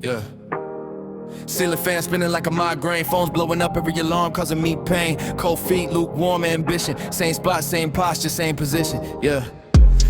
Yeah. Ceiling fan spinning like a migraine. Phones blowing up every alarm causing me pain. Cold feet, lukewarm ambition. Same spot, same posture, same position. Yeah.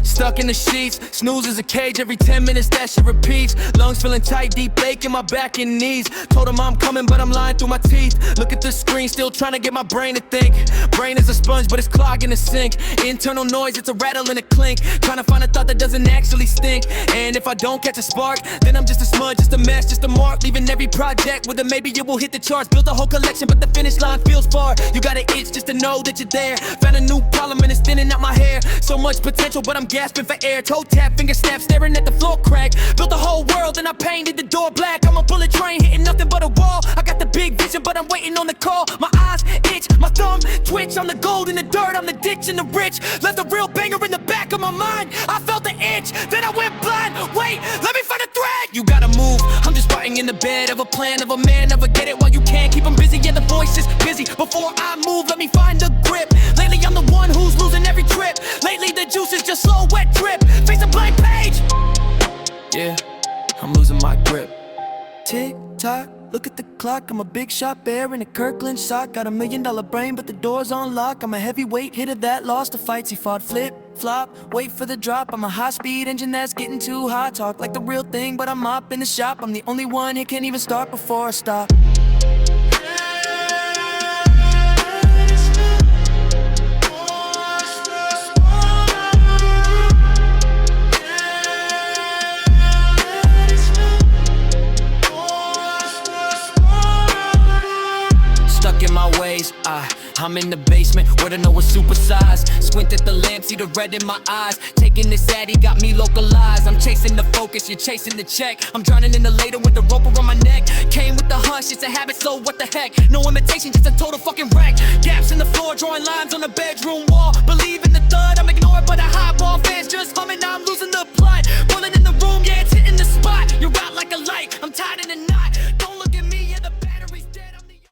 Stuck in the sheets, snooze is a cage. Every 10 minutes that shit repeats. Lungs feeling tight, deep ache in my back and knees. Told him I'm coming, but I'm lying through my teeth. Look at the screen, still trying to get my brain to think. Brain is a sponge, but it's clogging the sink. Internal noise, it's a rattle and a clink. Trying to find a thought that doesn't actually stink. And if I don't catch a spark, then I'm just a smudge, just a mess, just a mark. Leaving every project with a maybe it will hit the charts. Built a whole collection, but the finish line feels far. You got an itch just to know that you're there. Found a new problem and it's thinning out my hair. So much potential, but I'm gasping for air. Toe tap, finger snap, staring at the floor crack. Built the whole world and I painted the door black. I'm a bullet train hitting nothing but a wall. I got the big vision, but I'm waiting on the call. My eyes itch, my thumb twitch. I'm the gold in the dirt, I'm the ditch in the rich. Left a real banger in the back of my mind. I felt the itch, then I went blind. Wait, let me find a thread. You gotta move, I'm just fighting in the bed of a plan of a man. Never get it while you can, keep them busy. Yeah, the voice is busy. Before I move, let me find a grip. Lately I'm the one who's losing every trip. Lately the juice is just slow, wet drip. Face a blank page. Yeah, I'm losing my grip. Tick tock, look at the clock. I'm a big shot bear in a Kirkland sock. Got $1 million brain, but the door's on lock. I'm a heavyweight hitter that lost the fights. He fought flip, flop, wait for the drop. I'm a high-speed engine that's getting too hot. Talk like the real thing, but I'm up in the shop. I'm the only one here can't even start before I stop. Stuck in my ways, I'm in the basement where the know is supersized. Squint at the lamp, see the red in my eyes. Taking this addy got me localized. I'm chasing the focus, you're chasing the check. I'm drowning in the later with the rope around my neck. Came with the hush, it's a habit, so what the heck. No imitation, just a total fucking wreck. Gaps in the floor, drawing lines on the bedroom wall. Believe in the thud, I'm ignored by the highball. Fans just humming, now I'm losing the plot. Pulling in the room, yeah, it's hitting the spot. You're out like a light, I'm tied in a knot.